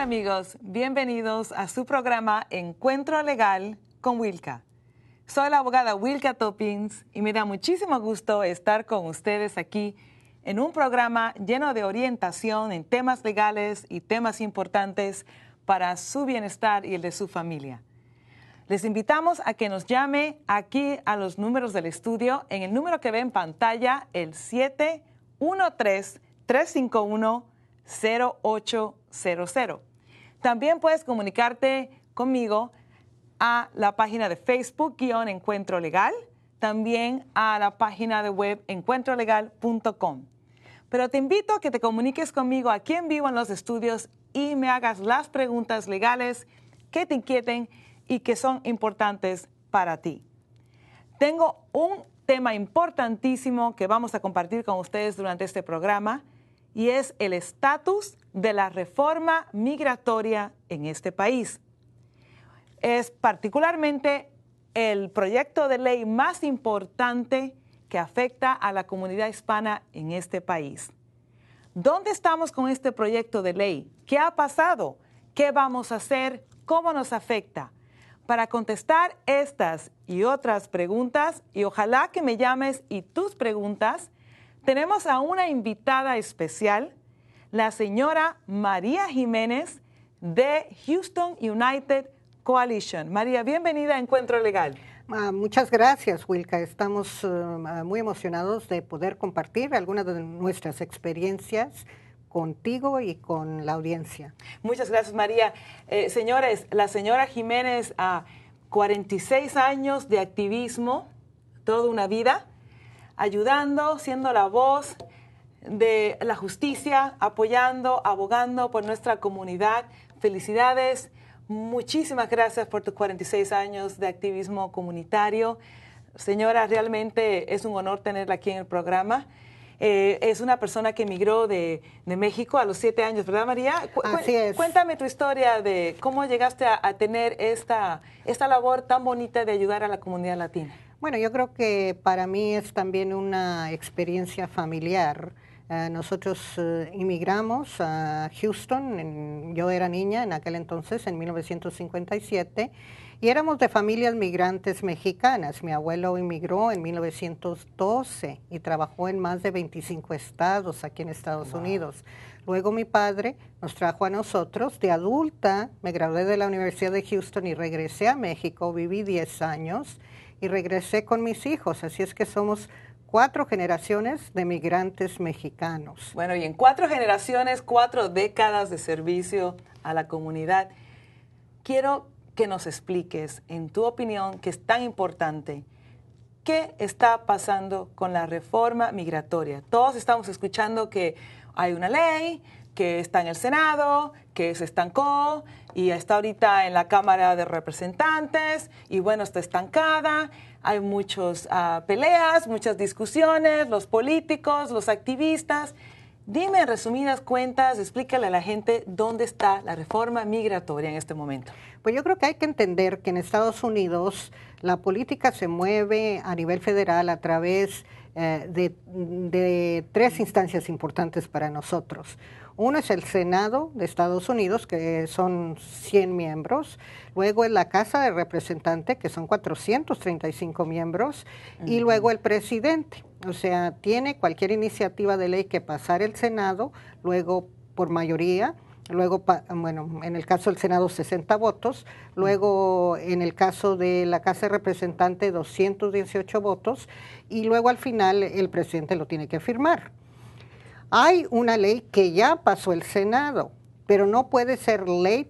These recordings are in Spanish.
amigos, bienvenidos a su programa Encuentro Legal con Wilka. Soy la abogada Wilka Toppings y me da muchísimo gusto estar con ustedes aquí en un programa lleno de orientación en temas legales y temas importantes para su bienestar y el de su familia. Les invitamos a que nos llame aquí a los números del estudio en el número que ve en pantalla, el 713-351-0800. También puedes comunicarte conmigo a la página de Facebook Encuentro Legal, también a la página de web encuentrolegal.com. Pero te invito a que te comuniques conmigo aquí en vivo en los estudios y me hagas las preguntas legales que te inquieten y que son importantes para ti. Tengo un tema importantísimo que vamos a compartir con ustedes durante este programa y es el estatus de la reforma migratoria en este país. Es particularmente el proyecto de ley más importante que afecta a la comunidad hispana en este país. ¿Dónde estamos con este proyecto de ley? ¿Qué ha pasado? ¿Qué vamos a hacer? ¿Cómo nos afecta? Para contestar estas y otras preguntas, y ojalá que me llames y tus preguntas, tenemos a una invitada especial, la señora María Jiménez de Houston United Coalition. María, bienvenida a Encuentro Legal. Muchas gracias, Wilka. Estamos muy emocionados de poder compartir algunas de nuestras experiencias contigo y con la audiencia. Muchas gracias, María. Señores, la señora Jiménez, 46 años de activismo, toda una vida, ayudando, siendo la voz de la justicia, apoyando, abogando por nuestra comunidad. Felicidades. Muchísimas gracias por tus 46 años de activismo comunitario. Señora, realmente es un honor tenerla aquí en el programa. Es una persona que emigró de México a los 7 años, ¿verdad, María? Así es. Cuéntame tu historia de cómo llegaste a tener esta labor tan bonita de ayudar a la comunidad latina. Bueno, yo creo que para mí es también una experiencia familiar. Nosotros inmigramos a Houston, yo era niña en aquel entonces, en 1957, y éramos de familias migrantes mexicanas. Mi abuelo inmigró en 1912 y trabajó en más de 25 estados aquí en Estados Unidos. Luego mi padre nos trajo a nosotros. De adulta me gradué de la Universidad de Houston y regresé a México, viví 10 años y regresé con mis hijos, así es que somos 4 generaciones de migrantes mexicanos. Bueno, y en 4 generaciones, 4 décadas de servicio a la comunidad. Quiero que nos expliques, en tu opinión, que es tan importante, ¿qué está pasando con la reforma migratoria? Todos estamos escuchando que hay una ley, que está en el Senado, que se estancó y está ahorita en la Cámara de Representantes y bueno, está estancada. Hay muchas peleas, muchas discusiones, los políticos, los activistas. Dime en resumidas cuentas, explícale a la gente dónde está la reforma migratoria en este momento. Pues yo creo que hay que entender que en Estados Unidos la política se mueve a nivel federal a través de 3 instancias importantes para nosotros. Uno es el Senado de Estados Unidos, que son 100 miembros. Luego es la Casa de Representantes, que son 435 miembros. Y luego el presidente. O sea, tiene cualquier iniciativa de ley que pasar el Senado, luego por mayoría. Luego, bueno, en el caso del Senado 60 votos, luego en el caso de la Casa de Representantes 218 votos y luego al final el presidente lo tiene que firmar. Hay una ley que ya pasó el Senado, pero no puede ser ley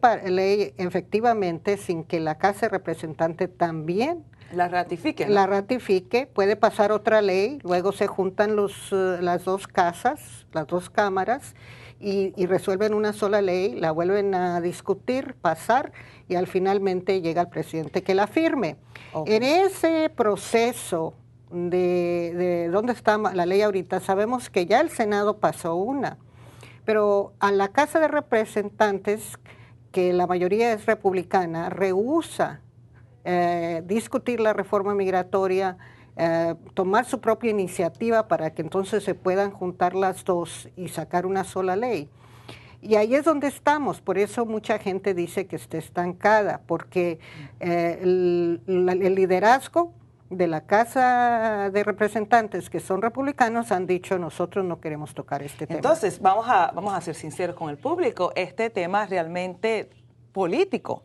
efectivamente sin que la Casa de Representantes también la ratifique, ¿no? La ratifique. Puede pasar otra ley, luego se juntan las 2 casas, las 2 cámaras, y resuelven una sola ley, la vuelven a discutir, pasar, y al finalmente llega el presidente que la firme. Okay. En ese proceso de dónde está la ley ahorita, sabemos que ya el Senado pasó una, pero a la Casa de Representantes, que la mayoría es republicana, rehúsa discutir la reforma migratoria, tomar su propia iniciativa para que entonces se puedan juntar las 2 y sacar una sola ley. Y ahí es donde estamos, por eso mucha gente dice que está estancada, porque el liderazgo de la Casa de Representantes, que son republicanos, han dicho nosotros no queremos tocar este tema. Entonces, vamos a ser sinceros con el público, este tema es realmente político.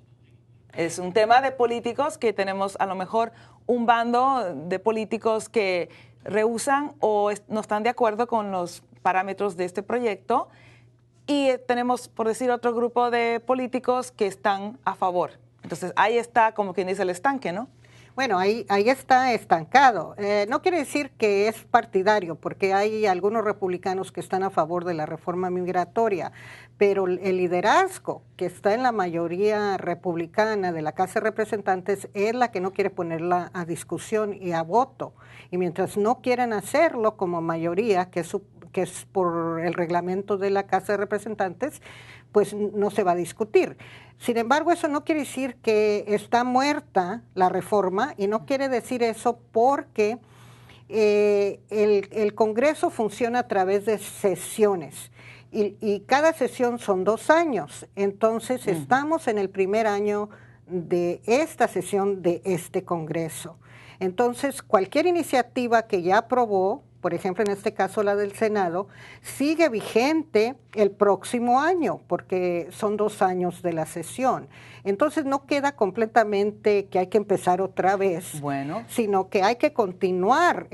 Es un tema de políticos que tenemos a lo mejor un bando de políticos que rehúsan o no están de acuerdo con los parámetros de este proyecto. Y tenemos, por decir, otro grupo de políticos que están a favor. Entonces, ahí está, como quien dice, el estanque, ¿no? Bueno, ahí está estancado. No quiere decir que es partidario, porque hay algunos republicanos que están a favor de la reforma migratoria, pero el liderazgo que está en la mayoría republicana de la Casa de Representantes es la que no quiere ponerla a discusión y a voto. Y mientras no quieran hacerlo como mayoría, que es por el reglamento de la Casa de Representantes, pues no se va a discutir. Sin embargo, eso no quiere decir que está muerta la reforma y no quiere decir eso porque el Congreso funciona a través de sesiones y cada sesión son 2 años. Entonces, estamos en el primer año de esta sesión de este Congreso. Entonces, cualquier iniciativa que ya aprobó, por ejemplo, en este caso la del Senado, sigue vigente el próximo año, porque son 2 años de la sesión. Entonces no queda completamente que hay que empezar otra vez, sino que hay que continuar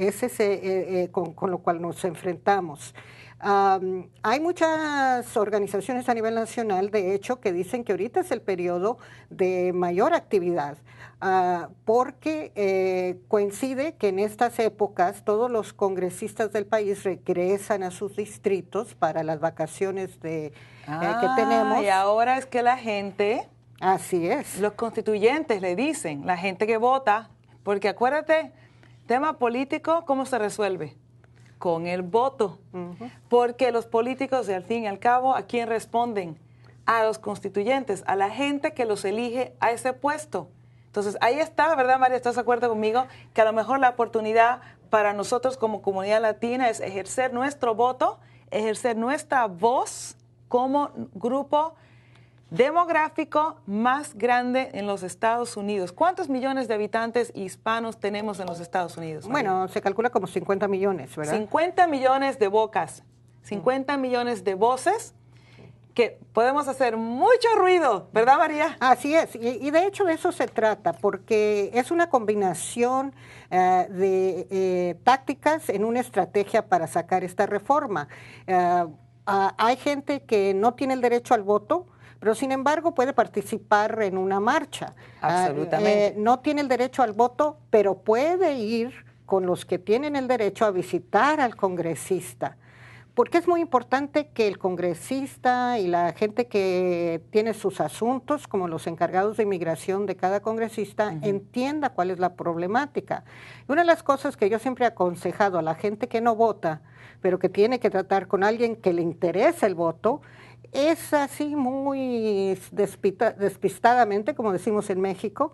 con lo cual nos enfrentamos. Hay muchas organizaciones a nivel nacional, de hecho, que dicen que ahorita es el periodo de mayor actividad, porque coincide que en estas épocas todos los congresistas del país regresan a sus distritos para las vacaciones que tenemos. Y ahora es que la gente... Así es. Los constituyentes le dicen, la gente que vota, porque acuérdate, tema político, ¿cómo se resuelve? Con el voto. Porque los políticos, al fin y al cabo, ¿a quién responden? A los constituyentes, a la gente que los elige a ese puesto. Entonces, ahí está, ¿verdad, María? ¿Estás de acuerdo conmigo? Que a lo mejor la oportunidad para nosotros como comunidad latina es ejercer nuestro voto, ejercer nuestra voz como grupo demográfico más grande en los Estados Unidos. ¿Cuántos millones de habitantes hispanos tenemos en los Estados Unidos, María? Bueno, se calcula como 50 millones, ¿verdad? 50 millones de bocas, 50 millones de voces que podemos hacer mucho ruido, ¿verdad, María? Así es, y de hecho de eso se trata, porque es una combinación de tácticas en una estrategia para sacar esta reforma. Hay gente que no tiene el derecho al voto, pero sin embargo puede participar en una marcha. Absolutamente. No tiene el derecho al voto, pero puede ir con los que tienen el derecho a visitar al congresista. Porque es muy importante que el congresista y la gente que tiene sus asuntos, como los encargados de inmigración de cada congresista, entienda cuál es la problemática. Y una de las cosas que yo siempre he aconsejado a la gente que no vota, pero que tiene que tratar con alguien que le interesa el voto, es así muy despistadamente, como decimos en México,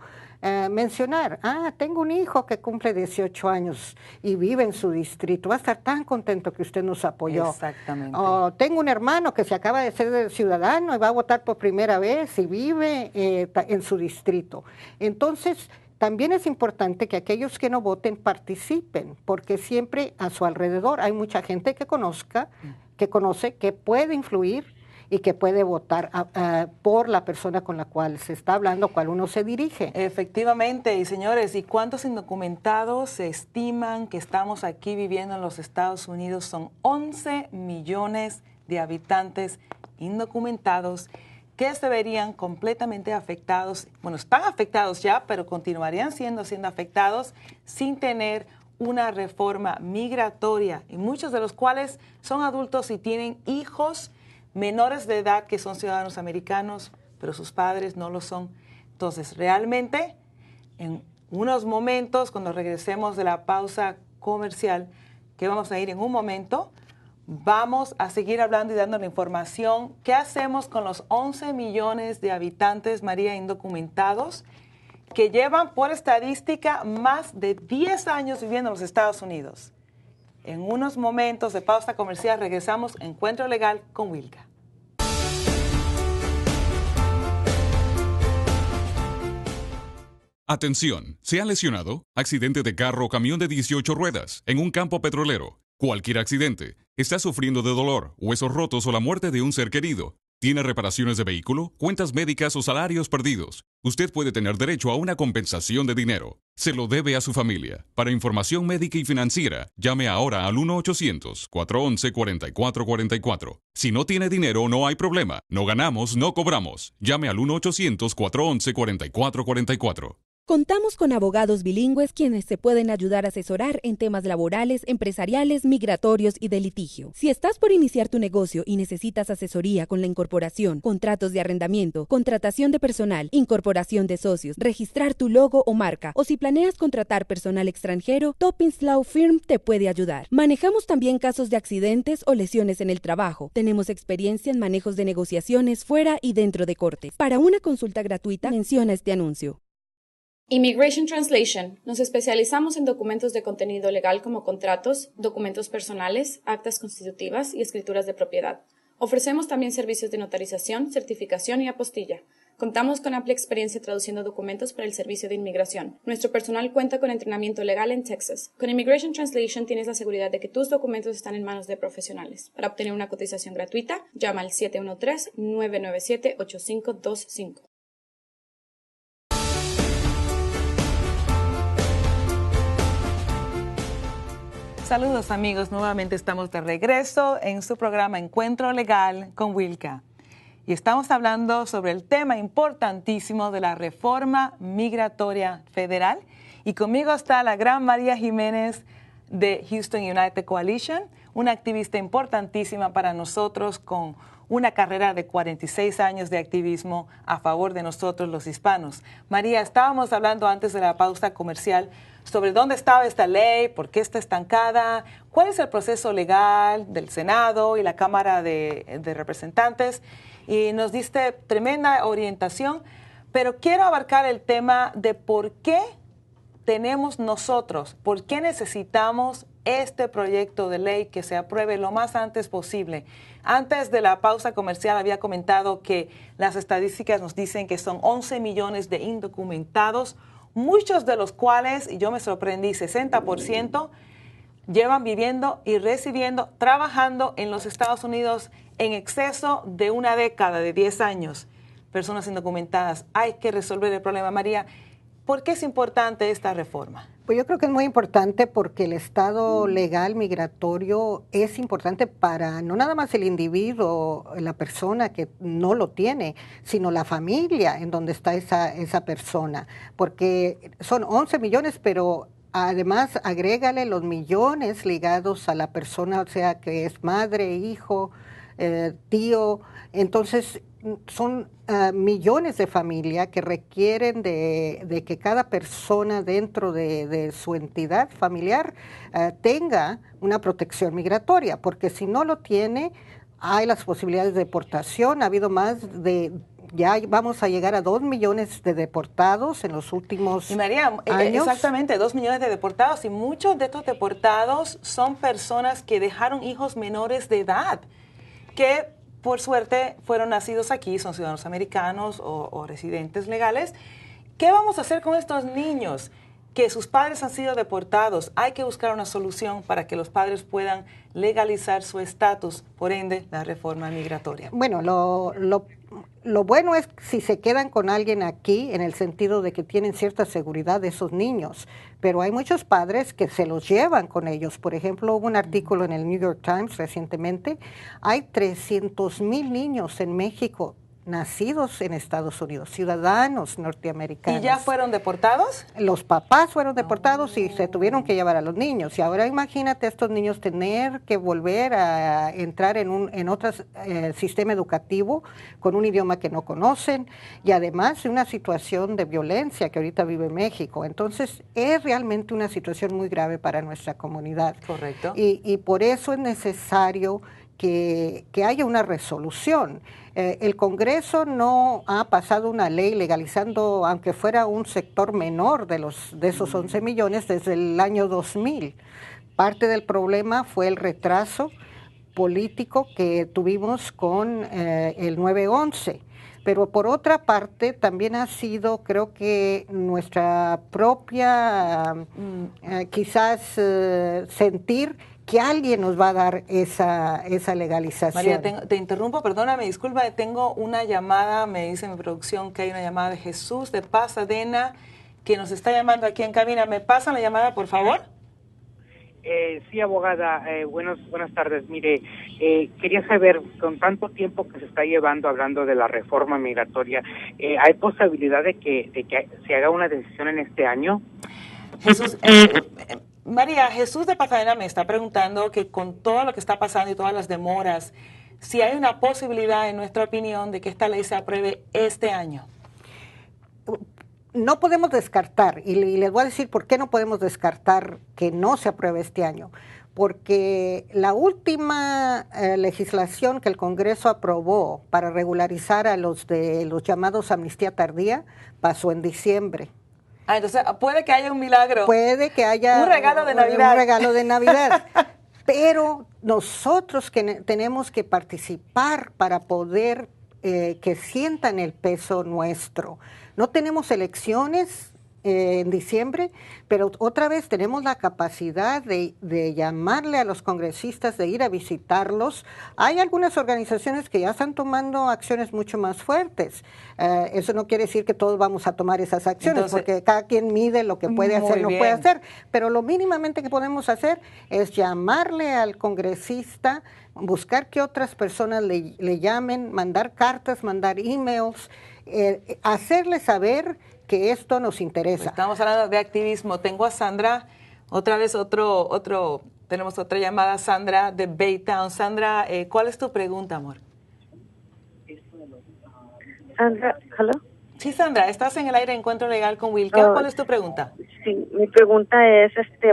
mencionar, tengo un hijo que cumple 18 años y vive en su distrito, va a estar tan contento que usted nos apoyó. Exactamente. O tengo un hermano que se acaba de ser ciudadano y va a votar por primera vez y vive en su distrito. Entonces, también es importante que aquellos que no voten participen, porque siempre a su alrededor hay mucha gente que conoce, que puede influir y que puede votar por la persona con la cual se está hablando, cual uno se dirige. Efectivamente, y señores, ¿y cuántos indocumentados se estiman que estamos aquí viviendo en los Estados Unidos? Son 11 millones de habitantes indocumentados que se verían completamente afectados, bueno, están afectados ya, pero continuarían siendo afectados sin tener una reforma migratoria, y muchos de los cuales son adultos y tienen hijos menores de edad que son ciudadanos americanos, pero sus padres no lo son. Entonces, realmente, en unos momentos, cuando regresemos de la pausa comercial, que vamos a ir en un momento, vamos a seguir hablando y dando la información. ¿Qué hacemos con los 11 millones de habitantes, María, indocumentados, que llevan por estadística más de 10 años viviendo en los Estados Unidos? En unos momentos de pausa comercial regresamos a Encuentro Legal con Wilka. Atención, ¿se ha lesionado? Accidente de carro o camión de 18 ruedas en un campo petrolero. Cualquier accidente. ¿Está sufriendo de dolor, huesos rotos o la muerte de un ser querido? ¿Tiene reparaciones de vehículo, cuentas médicas o salarios perdidos? Usted puede tener derecho a una compensación de dinero. Se lo debe a su familia. Para información médica y financiera, llame ahora al 1-800-411-4444. Si no tiene dinero, no hay problema. No ganamos, no cobramos. Llame al 1-800-411-4444. Contamos con abogados bilingües quienes te pueden ayudar a asesorar en temas laborales, empresariales, migratorios y de litigio. Si estás por iniciar tu negocio y necesitas asesoría con la incorporación, contratos de arrendamiento, contratación de personal, incorporación de socios, registrar tu logo o marca, o si planeas contratar personal extranjero, Toppings Law Firm te puede ayudar. Manejamos también casos de accidentes o lesiones en el trabajo. Tenemos experiencia en manejos de negociaciones fuera y dentro de cortes. Para una consulta gratuita, menciona este anuncio. Immigration Translation. Nos especializamos en documentos de contenido legal como contratos, documentos personales, actas constitutivas y escrituras de propiedad. Ofrecemos también servicios de notarización, certificación y apostilla. Contamos con amplia experiencia traduciendo documentos para el servicio de inmigración. Nuestro personal cuenta con entrenamiento legal en Texas. Con Immigration Translation tienes la seguridad de que tus documentos están en manos de profesionales. Para obtener una cotización gratuita, llama al 713-997-8525. Saludos amigos, nuevamente estamos de regreso en su programa Encuentro Legal con Wilka. Y estamos hablando sobre el tema importantísimo de la reforma migratoria federal. Y conmigo está la gran María Jiménez de Houston United Coalition, una activista importantísima para nosotros con una carrera de 46 años de activismo a favor de nosotros los hispanos. María, estábamos hablando antes de la pausa comercial sobre dónde estaba esta ley, por qué está estancada, cuál es el proceso legal del Senado y la Cámara de Representantes. Y nos diste tremenda orientación, pero quiero abarcar el tema de por qué tenemos nosotros, por qué necesitamos este proyecto de ley que se apruebe lo más antes posible. Antes de la pausa comercial había comentado que las estadísticas nos dicen que son 11 millones de indocumentados, muchos de los cuales, y yo me sorprendí, 60% llevan viviendo y residiendo, trabajando en los Estados Unidos en exceso de una década, de 10 años. Personas indocumentadas. Hay que resolver el problema. María, ¿por qué es importante esta reforma? Pues yo creo que es muy importante porque el estado legal migratorio es importante para no nada más el individuo, la persona que no lo tiene, sino la familia en donde está esa persona. Porque son 11 millones, pero además agrégale los millones ligados a la persona, o sea, que es madre, hijo, tío. Entonces, son millones de familias que requieren de que cada persona dentro de su entidad familiar tenga una protección migratoria, porque si no lo tiene, hay las posibilidades de deportación. Ha habido ya vamos a llegar a 2 millones de deportados en los últimos María, años. Exactamente, 2 millones de deportados, y muchos de estos deportados son personas que dejaron hijos menores de edad, que por suerte fueron nacidos aquí, son ciudadanos americanos o residentes legales. ¿Qué vamos a hacer con estos niños que sus padres han sido deportados? Hay que buscar una solución para que los padres puedan legalizar su estatus, por ende, la reforma migratoria. Bueno, lo bueno es si se quedan con alguien aquí, en el sentido de que tienen cierta seguridad de esos niños, pero hay muchos padres que se los llevan con ellos. Por ejemplo, hubo un artículo en el New York Times recientemente, hay 300,000 niños en México nacidos en Estados Unidos, ciudadanos norteamericanos. ¿Y ya fueron deportados? Los papás fueron deportados y se tuvieron que llevar a los niños. Y ahora imagínate a estos niños tener que volver a entrar en otro sistema educativo con un idioma que no conocen y además una situación de violencia que ahorita vive México. Entonces es realmente una situación muy grave para nuestra comunidad. Correcto. Y por eso es necesario que haya una resolución. El Congreso no ha pasado una ley legalizando, aunque fuera un sector menor de esos 11 millones, desde el año 2000. Parte del problema fue el retraso político que tuvimos con el 9/11. Pero por otra parte, también ha sido, creo que nuestra propia, quizás sentir que alguien nos va a dar esa legalización. María, te interrumpo, perdóname, disculpa, tengo una llamada, me dice mi producción que hay una llamada de Jesús de Pasadena que nos está llamando aquí en cabina. ¿Me pasan la llamada, por favor? Sí, abogada, buenas tardes. Mire, quería saber, con tanto tiempo que se está llevando hablando de la reforma migratoria, ¿hay posibilidad de que se haga una decisión en este año? Jesús, María, Jesús de Pasadena me está preguntando que con todo lo que está pasando y todas las demoras, si hay una posibilidad, en nuestra opinión, de que esta ley se apruebe este año. No podemos descartar, y les voy a decir por qué no podemos descartar que no se apruebe este año. Porque la última legislación que el Congreso aprobó para regularizar a los llamados amnistía tardía pasó en diciembre. Entonces puede que haya un milagro. Puede que haya un regalo de Navidad. Un regalo de Navidad. Pero nosotros que tenemos que participar para poder que sientan el peso nuestro. No tenemos elecciones en diciembre, pero otra vez tenemos la capacidad de llamarle a los congresistas, de ir a visitarlos. Hay algunas organizaciones que ya están tomando acciones mucho más fuertes. Eso no quiere decir que todos vamos a tomar esas acciones, entonces, porque cada quien mide lo que puede hacer, no puede hacer. Pero lo mínimamente que podemos hacer es llamarle al congresista, buscar que otras personas le llamen, mandar cartas, mandar emails, hacerle saber que esto nos interesa. Estamos hablando de activismo. Tengo a Sandra, otra vez tenemos otra llamada, Sandra de Baytown. Sandra, ¿cuál es tu pregunta, amor? Sandra, ¿hello? Sí, Sandra, estás en el aire de Encuentro Legal con Wilka. ¿Cuál es tu pregunta? Sí, mi pregunta es,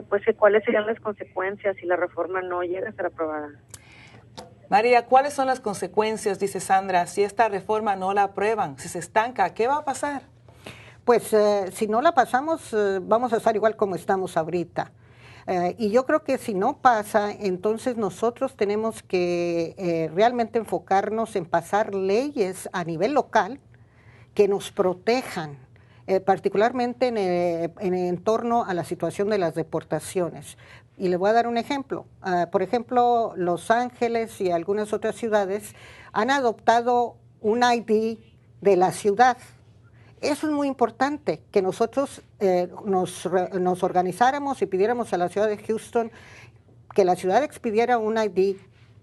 pues, ¿cuáles serían las consecuencias si la reforma no llega a ser aprobada? María, ¿cuáles son las consecuencias, dice Sandra, si esta reforma no la aprueban? Si se estanca, ¿qué va a pasar? Pues si no la pasamos, vamos a estar igual como estamos ahorita. Y yo creo que si no pasa, entonces nosotros tenemos que realmente enfocarnos en pasar leyes a nivel local que nos protejan, particularmente en torno a la situación de las deportaciones. Y le voy a dar un ejemplo. Por ejemplo, Los Ángeles y algunas otras ciudades han adoptado un ID de la ciudad. Eso es muy importante, que nosotros nos organizáramos y pidiéramos a la ciudad de Houston que la ciudad expidiera un ID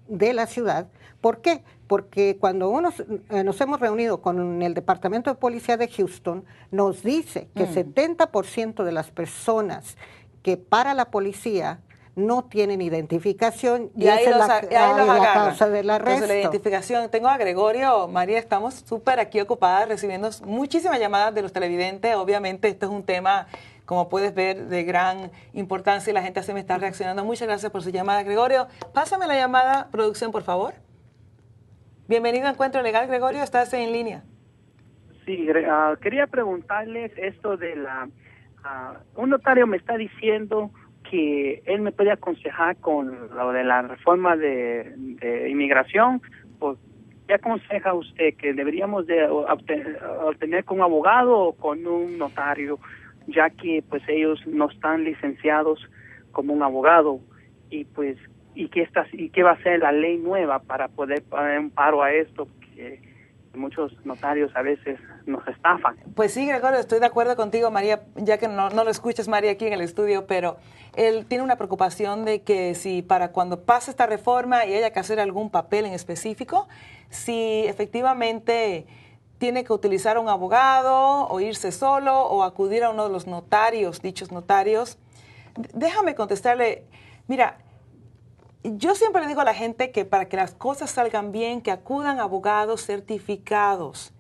de la ciudad. ¿Por qué? Porque cuando nos hemos reunido con el Departamento de Policía de Houston, nos dice que 70% de las personas que para la policía no tienen identificación y esa es la causa del arresto. Entonces, la identificación. Tengo a Gregorio, María, estamos súper aquí ocupadas recibiendo muchísimas llamadas de los televidentes. Obviamente esto es un tema, como puedes ver, de gran importancia y la gente así me está reaccionando. Muchas gracias por su llamada, Gregorio. Pásame la llamada, producción, por favor. Bienvenido a Encuentro Legal, Gregorio, estás en línea. Sí, quería preguntarles esto de un notario me está diciendo que él me puede aconsejar con lo de la reforma de inmigración. Pues, ¿qué aconseja usted? ¿Que deberíamos de obtener con un abogado o con un notario? Ya que pues ellos no están licenciados como un abogado. Y pues, ¿y qué va a ser la ley nueva para poder poner un paro a esto? Que muchos notarios a veces nos estafan. Pues sí, Gregorio, estoy de acuerdo contigo, María, ya que no lo escuchas, María, aquí en el estudio, pero él tiene una preocupación de que si para cuando pase esta reforma y haya que hacer algún papel en específico, si efectivamente tiene que utilizar un abogado o irse solo o acudir a uno de los notarios, dichos notarios. Déjame contestarle, mira, yo siempre le digo a la gente que para que las cosas salgan bien, que acudan a abogados certificados.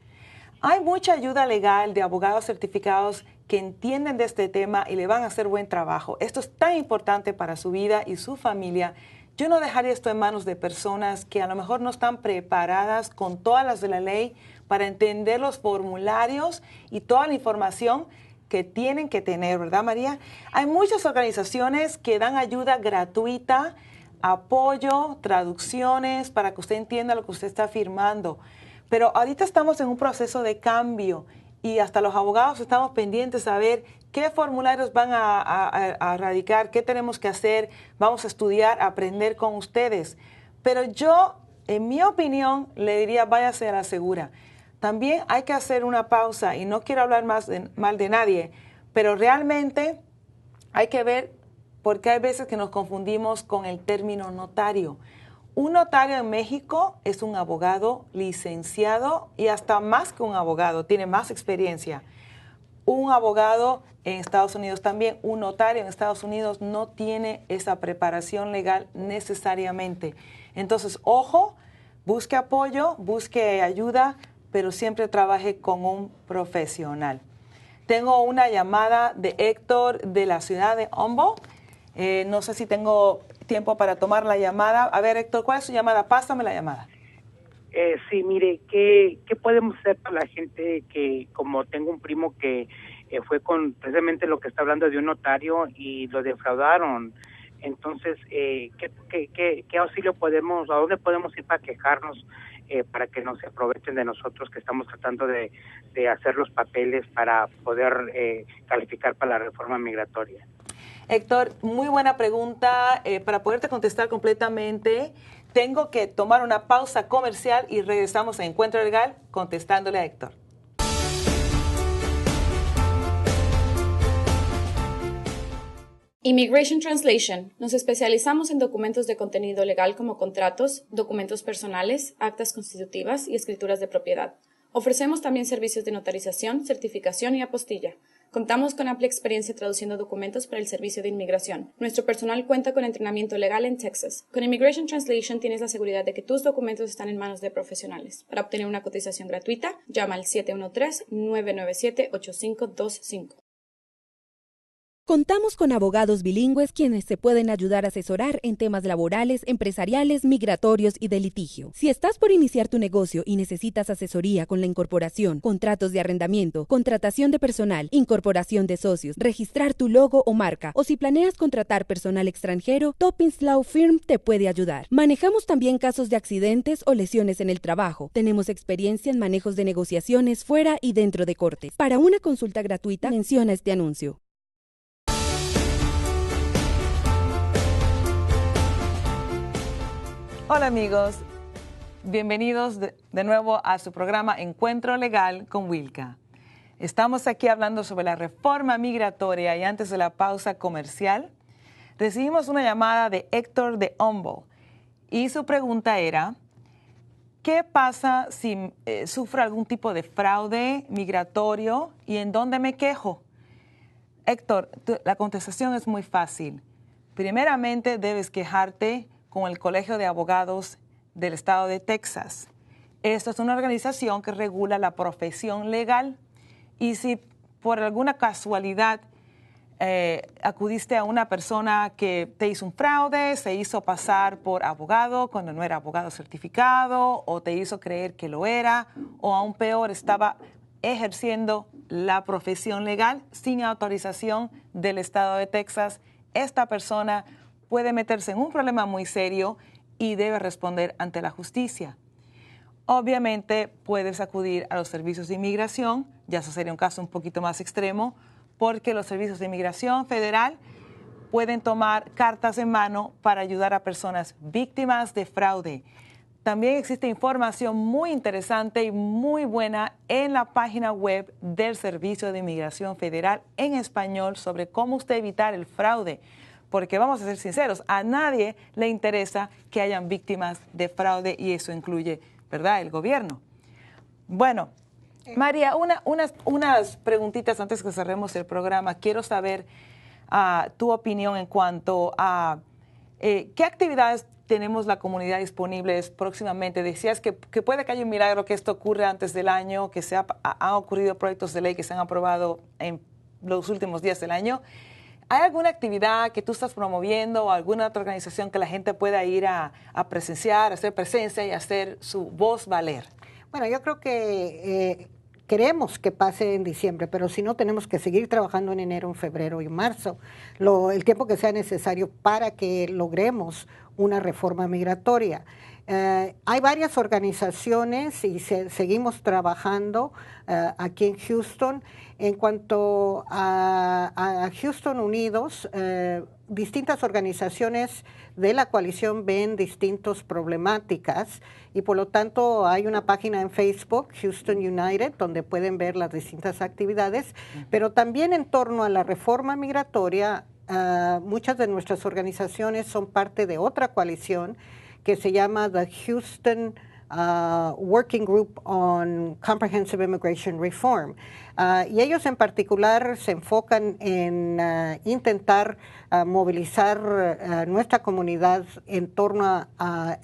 Hay mucha ayuda legal de abogados certificados que entienden de este tema y le van a hacer buen trabajo. Esto es tan importante para su vida y su familia. Yo no dejaría esto en manos de personas que a lo mejor no están preparadas con todas las de la ley para entender los formularios y toda la información que tienen que tener, ¿verdad, María? Hay muchas organizaciones que dan ayuda gratuita, apoyo, traducciones, para que usted entienda lo que usted está firmando. Pero ahorita estamos en un proceso de cambio y hasta los abogados estamos pendientes a ver qué formularios van a radicar, qué tenemos que hacer, vamos a estudiar, a aprender con ustedes. Pero yo, en mi opinión, le diría váyase a la segura. También hay que hacer una pausa y no quiero hablar mal de nadie, pero realmente hay que ver porque hay veces que nos confundimos con el término notario. Un notario en México es un abogado licenciado y hasta más que un abogado, tiene más experiencia. Un abogado en Estados Unidos también, un notario en Estados Unidos no tiene esa preparación legal necesariamente. Entonces, ojo, busque apoyo, busque ayuda, pero siempre trabaje con un profesional. Tengo una llamada de Héctor de la ciudad de Humboldt. No sé si tengo tiempo para tomar la llamada. A ver, Héctor, ¿cuál es su llamada? Pásame la llamada. Sí, mire, ¿qué podemos hacer para la gente que, como tengo un primo que fue con precisamente lo que está hablando de un notario y lo defraudaron? Entonces, ¿qué auxilio podemos, a dónde podemos ir para quejarnos para que no se aprovechen de nosotros que estamos tratando de hacer los papeles para poder calificar para la reforma migratoria? Héctor, muy buena pregunta. Para poderte contestar completamente, tengo que tomar una pausa comercial y regresamos a Encuentro Legal contestándole a Héctor. Immigration Translation. Nos especializamos en documentos de contenido legal como contratos, documentos personales, actas constitutivas y escrituras de propiedad. Ofrecemos también servicios de notarización, certificación y apostilla. Contamos con amplia experiencia traduciendo documentos para el servicio de inmigración. Nuestro personal cuenta con entrenamiento legal en Texas. Con Immigration Translation tienes la seguridad de que tus documentos están en manos de profesionales. Para obtener una cotización gratuita, llama al 713-997-8525. Contamos con abogados bilingües quienes te pueden ayudar a asesorar en temas laborales, empresariales, migratorios y de litigio. Si estás por iniciar tu negocio y necesitas asesoría con la incorporación, contratos de arrendamiento, contratación de personal, incorporación de socios, registrar tu logo o marca, o si planeas contratar personal extranjero, Toppings Law Firm te puede ayudar. Manejamos también casos de accidentes o lesiones en el trabajo. Tenemos experiencia en manejos de negociaciones fuera y dentro de cortes. Para una consulta gratuita, menciona este anuncio. Hola amigos, bienvenidos de nuevo a su programa Encuentro Legal con Wilka. Estamos aquí hablando sobre la reforma migratoria y antes de la pausa comercial recibimos una llamada de Héctor de Humboldt y su pregunta era, ¿qué pasa si sufro algún tipo de fraude migratorio y en dónde me quejo? Héctor, la contestación es muy fácil. Primeramente debes quejarte con el Colegio de Abogados del Estado de Texas. Esta es una organización que regula la profesión legal y si por alguna casualidad acudiste a una persona que te hizo un fraude, se hizo pasar por abogado cuando no era abogado certificado o te hizo creer que lo era o aún peor estaba ejerciendo la profesión legal sin autorización del Estado de Texas, esta persona puede meterse en un problema muy serio y debe responder ante la justicia. Obviamente puedes acudir a los servicios de inmigración, ya eso sería un caso un poquito más extremo, porque los servicios de inmigración federal pueden tomar cartas en mano para ayudar a personas víctimas de fraude. También existe información muy interesante y muy buena en la página web del Servicio de Inmigración Federal en español sobre cómo usted evitar el fraude. Porque vamos a ser sinceros, a nadie le interesa que hayan víctimas de fraude y eso incluye, ¿verdad?, el gobierno. Bueno, María, unas preguntitas antes que cerremos el programa. Quiero saber tu opinión en cuanto a qué actividades tenemos la comunidad disponibles próximamente. Decías que puede que haya un milagro que esto ocurra antes del año, que han ocurrido proyectos de ley que se han aprobado en los últimos días del año. ¿Hay alguna actividad que tú estás promoviendo o alguna otra organización que la gente pueda ir a presenciar, a hacer presencia y hacer su voz valer? Bueno, yo creo que queremos que pase en diciembre, pero si no, tenemos que seguir trabajando en enero, en febrero y en marzo, el tiempo que sea necesario para que logremos una reforma migratoria. Hay varias organizaciones y seguimos trabajando aquí en Houston. En cuanto a Houston Unidos, distintas organizaciones de la coalición ven distintas problemáticas y por lo tanto hay una página en Facebook, Houston United, donde pueden ver las distintas actividades, pero también en torno a la reforma migratoria, muchas de nuestras organizaciones son parte de otra coalición que se llama The Houston Working Group on Comprehensive Immigration Reform. Y ellos en particular se enfocan en intentar movilizar nuestra comunidad en torno a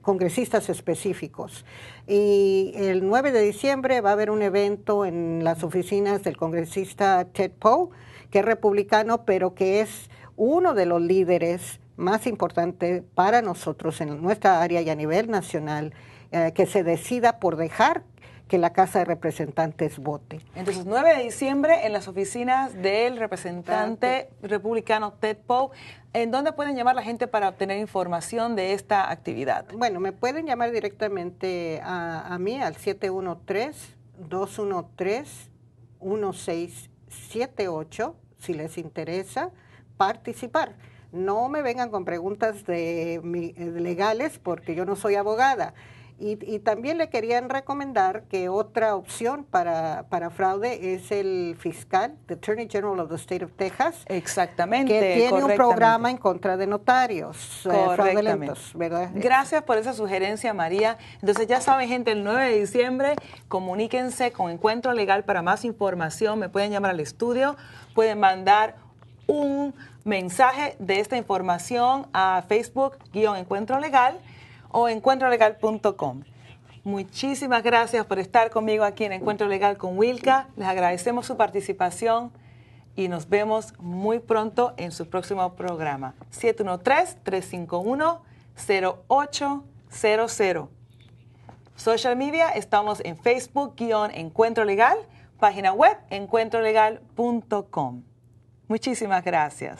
congresistas específicos. Y el 9 de diciembre va a haber un evento en las oficinas del congresista Ted Poe, que es republicano, pero que es uno de los líderes más importante para nosotros en nuestra área y a nivel nacional, que se decida por dejar que la Casa de Representantes vote. Entonces, 9 de diciembre en las oficinas del representante republicano Ted Poe. ¿En dónde pueden llamar la gente para obtener información de esta actividad? Bueno, me pueden llamar directamente a mí al 713-213-1678 si les interesa participar. No me vengan con preguntas legales porque yo no soy abogada. Y también le querían recomendar que otra opción para fraude es el fiscal, the Attorney General of the State of Texas. Exactamente. Que tiene un programa en contra de notarios fraudulentos, ¿verdad? Gracias por esa sugerencia, María. Entonces ya saben, gente, el 9 de diciembre comuníquense con Encuentro Legal para más información. Me pueden llamar al estudio, pueden mandar un mensaje de esta información a Facebook-Encuentro Legal o encuentrolegal.com. Muchísimas gracias por estar conmigo aquí en Encuentro Legal con Wilka. Les agradecemos su participación y nos vemos muy pronto en su próximo programa. 713-351-0800. Social media, estamos en Facebook-Encuentro Legal, página web encuentrolegal.com. Muchísimas gracias.